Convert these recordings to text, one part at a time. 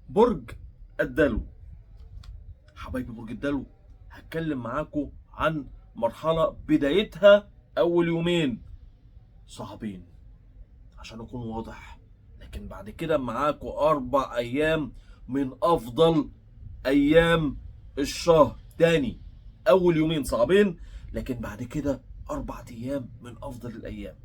برج الدلو. حبايبي برج الدلو، هتكلم معاكم عن مرحلة بدايتها أول يومين صعبين عشان أكون واضح، لكن بعد كده معاكم 4 أيام من أفضل أيام الشهر. تاني، أول يومين صعبين، لكن بعد كده 4 أيام من أفضل الأيام.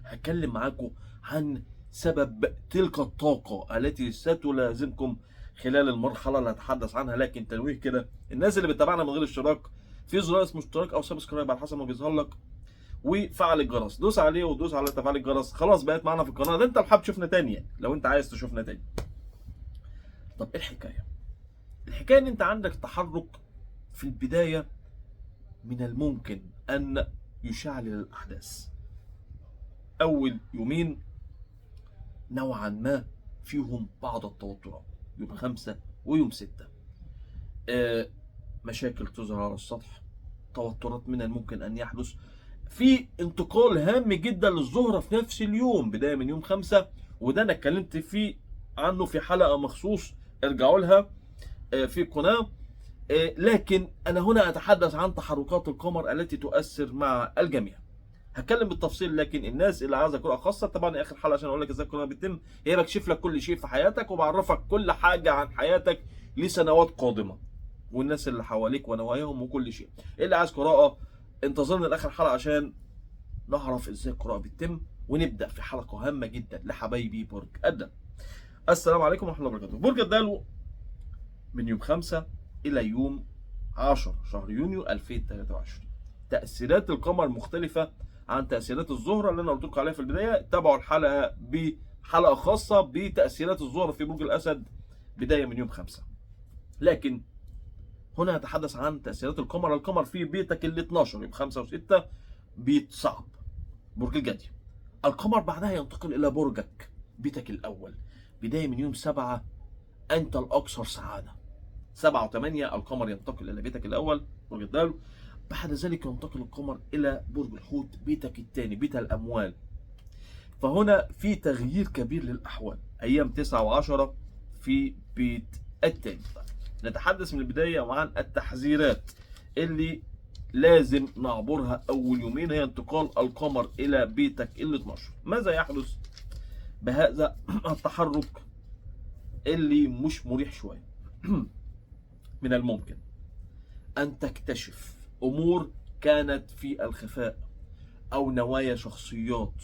هتكلم معاكم عن سبب تلك الطاقة التي ستلازمكم خلال المرحلة اللي هتحدث عنها. لكن تنويه كده، الناس اللي بتتابعنا من غير اشتراك، في زرار اسمه اشتراك او سبسكرايب على حسب ما بيظهر لك، وفعل الجرس، دوس عليه ودوس على تفعيل الجرس. خلاص بقيت معانا في القناة. ده انت حابب تشوفنا تاني، يعني لو انت عايز تشوفنا تاني. طب ايه الحكاية؟ الحكاية ان انت عندك تحرك في البداية من الممكن ان يشعل الاحداث. اول يومين نوعا ما فيهم بعض التوترات، يوم 5 ويوم 6. مشاكل تظهر على السطح، توترات من الممكن أن يحدث. في انتقال هام جدا للزهرة في نفس اليوم، بداية من يوم 5، وده أنا اتكلمت فيه عنه في حلقة مخصوص، ارجعوا لها في القناة. لكن أنا هنا أتحدث عن تحركات القمر التي تؤثر مع الجميع. هتكلم بالتفصيل، لكن الناس اللي عايزه قراءه خاصه تابعني اخر حلقه عشان اقول لك ازاي القراءه بتتم. هي بكشف لك كل شيء في حياتك، وبعرفك كل حاجه عن حياتك لسنوات قادمه، والناس اللي حواليك ونواياهم وكل شيء. اللي عايز قراءه انتظرني لاخر حلقه عشان نعرف ازاي القراءه بتتم، ونبدا في حلقه هامه جدا لحبايبي برج الدلو. السلام عليكم ورحمه الله وبركاته. برج الدلو من يوم 5 الى يوم 10 شهر يونيو 2023. تأثيرات القمر مختلفة عن تأثيرات الزهرة اللي انا قلت لكم عليها في البداية. تابعوا الحلقة بحلقة خاصة بتأثيرات الزهرة في برج الأسد بداية من يوم 5. لكن هنا نتحدث عن تأثيرات القمر. القمر في بيتك ال 12 يوم 5 و6، بيت صعب، برج الجدي. القمر بعدها ينتقل إلى برجك، بيتك الأول، بداية من يوم 7. أنت الأكثر سعادة. 7 و8 القمر ينتقل إلى بيتك الأول برج الدلو. بعد ذلك ينتقل القمر إلى برج الحوت، بيتك الثاني، بيت الأموال. فهنا في تغيير كبير للأحوال. أيام 9 و10 في بيت الثاني. نتحدث من البداية عن التحذيرات اللي لازم نعبرها أول يومين. هي انتقال القمر إلى بيتك ال 12. ماذا يحدث بهذا التحرك اللي مش مريح شوية؟ من الممكن أن تكتشف أمور كانت في الخفاء، أو نوايا شخصيات،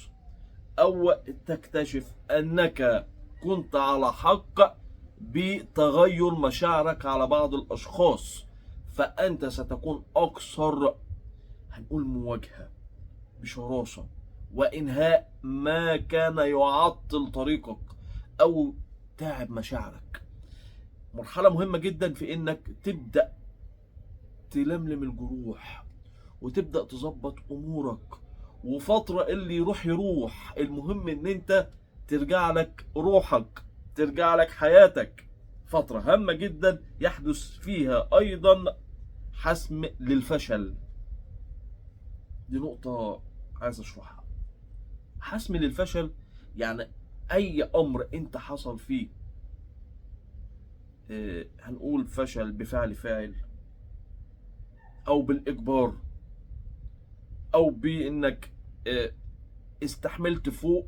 أو تكتشف أنك كنت على حق بتغير مشاعرك على بعض الأشخاص. فأنت ستكون أكثر، هنقول، مواجهة بشراسة، وإنهاء ما كان يعطل طريقك أو تعب مشاعرك. مرحلة مهمة جدا في إنك تبدأ تلملم الجروح وتبدأ تظبط امورك. وفترة اللي يروح يروح، المهم ان انت ترجع لك روحك، ترجع لك حياتك. فترة هامة جدا يحدث فيها ايضا حسم للفشل. دي نقطة عايز اشرحها. حسم للفشل يعني اي امر انت حصل فيه، هنقول فشل بفعل فاعل، او بالاجبار، او بانك استحملت فوق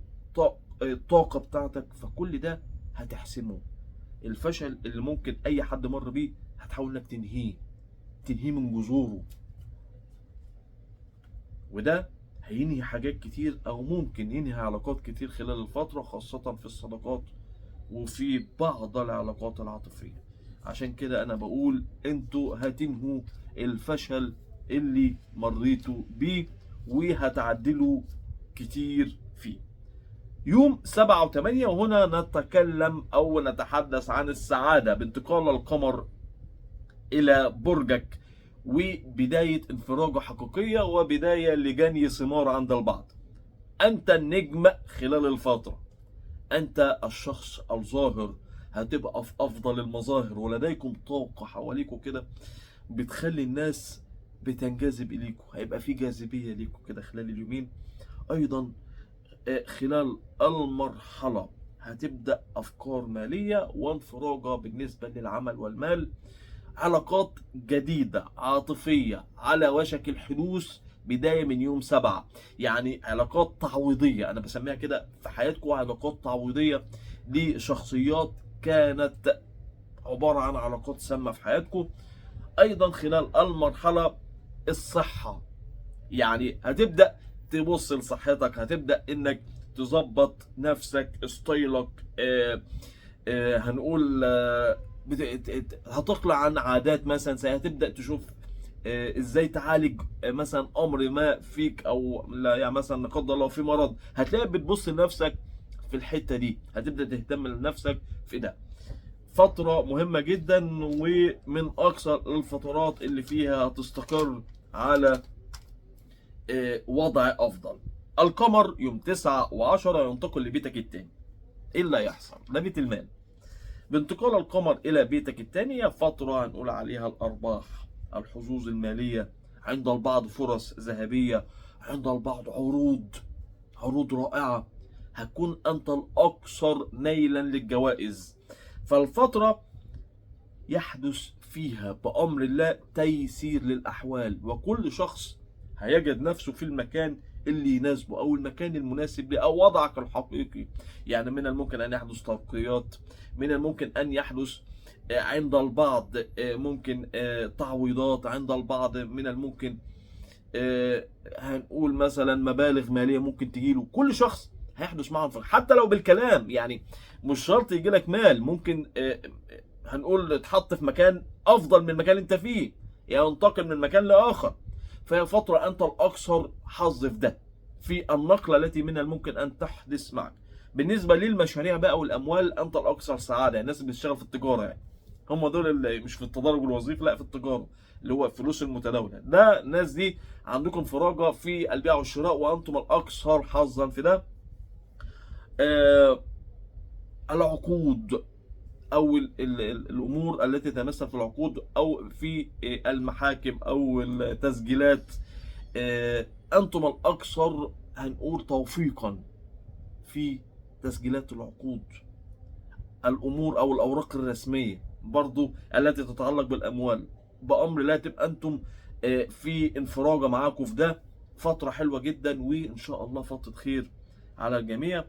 الطاقة بتاعتك، فكل ده هتحسمه. الفشل اللي ممكن اي حد مر بيه هتحاول انك تنهيه من جذوره، وده هينهي حاجات كتير، او ممكن ينهي علاقات كتير خلال الفترة، خاصة في الصداقات وفي بعض العلاقات العاطفية. عشان كده انا بقول انتوا هتنهوا الفشل اللي مريتوا بيه، وهتعدلوا كتير فيه. يوم 7 و8، وهنا نتكلم أو نتحدث عن السعادة بانتقال القمر إلى برجك، وبداية انفراجة حقيقية، وبداية لجني ثمار عند البعض. أنت النجم خلال الفترة، أنت الشخص الظاهر، هتبقى في أفضل المظاهر، ولديكم طاقة حواليكم كده بتخلي الناس بتنجذب إليكم. هيبقى في جاذبية ليكم كده خلال اليومين. أيضا خلال المرحلة هتبدأ أفكار مالية وانفراجة بالنسبة للعمل والمال، علاقات جديدة عاطفية على وشك الحدوث بداية من يوم 7. يعني علاقات تعويضية، أنا بسميها كده في حياتكم، علاقات تعويضية لشخصيات كانت عبارة عن علاقات سامة في حياتكم. أيضا خلال المرحلة الصحة، يعني هتبدأ تبص لصحتك، هتبدأ إنك تظبط نفسك، ستايلك، هنقول هتقلع عن عادات مثلا، هتبدأ تشوف ازاي تعالج مثلا امر ما فيك، او لا يعني مثلا لا قدر الله في مرض، هتلاقي بتبص لنفسك في الحتة دي، هتبدأ تهتم لنفسك في ده. فترة مهمة جدا، ومن اكثر الفترات اللي فيها هتستقر على وضع افضل. القمر يوم 9 و10 ينتقل لبيتك التاني. ايه اللي هيحصل؟ ده بيت المال. بانتقال القمر إلى بيتك الثانية فترة هنقول عليها الأرباح، الحظوظ المالية، عند البعض فرص ذهبية، عند البعض عروض رائعة، هتكون أنت الأكثر نيلا للجوائز. فالفترة يحدث فيها بأمر الله تيسير للأحوال، وكل شخص هيجد نفسه في المكان اللي يناسبه، أو المكان المناسب له، أو وضعك الحقيقي. يعني من الممكن أن يحدث ترقيات، من الممكن أن يحدث عند البعض ممكن تعويضات، عند البعض من الممكن هنقول مثلا مبالغ مالية ممكن تجيله. كل شخص هيحدث معه فرق، حتى لو بالكلام، يعني مش شرط يجي لك مال، ممكن هنقول تحط في مكان افضل من المكان اللي انت فيه، يعني ينتقل من مكان لاخر. فهي فتره انت الاكثر حظ في ده، في النقله التي من الممكن ان تحدث معك. بالنسبه للمشاريع بقى والاموال، انت الاكثر سعاده. يعني الناس اللي بتشتغل في التجاره، يعني هم دول اللي مش في التدرج الوظيفي، لا في التجاره، اللي هو الفلوس المتداوله. ده الناس دي عندكم فرجه في البيع والشراء، وانتم الاكثر حظا في ده. العقود، او الامور التي تتمثل في العقود او في المحاكم او التسجيلات، انتم الاكثر هنقول توفيقا في تسجيلات العقود. الامور او الاوراق الرسميه برضو التي تتعلق بالاموال، بامر لا تبقى انتم في انفراجه معاكم في ده. فتره حلوه جدا، وان شاء الله فتره خير على الجميع.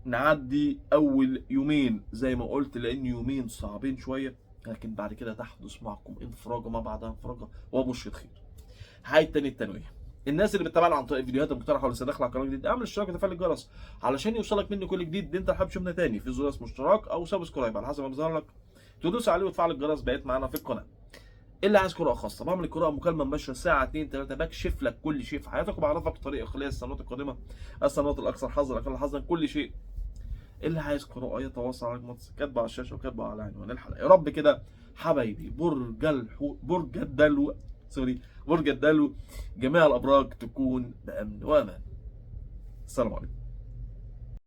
نعدي اول يومين زي ما قلت، لان يومين صعبين شويه، لكن بعد كده تحدث معكم انفراجه ما بعدها انفراجه وبشرة خير. هاي تاني التنويه. الناس اللي بتتابعنا عن طريق الفيديوهات المقترحه ولسه داخل على قناه جديد، اعمل اشتراك وتفعيل الجرس علشان يوصلك مني كل جديد. انت حابب تشوفنا تاني في زر اسمه اشتراك او سبسكرايب على حسب ما بيظهر لك، تدوس عليه وتفعل الجرس، بقيت معانا في القناه. اللي عايز قراءة خاصة، بعمل قراءة مكالمة مباشرة ساعة 2 3، بكشف لك كل شيء في حياتك، وبعرفك طريقة خلال السنوات القادمة، السنوات الأكثر حظا الأقل حظا، كل شيء. اللي عايز قراءة يتواصل على كاتبه على الشاشة وكاتبه على عنوان الحلقة. يا رب كده حبايبي برج الدلو جميع الأبراج تكون بأمن وأمان. السلام عليكم.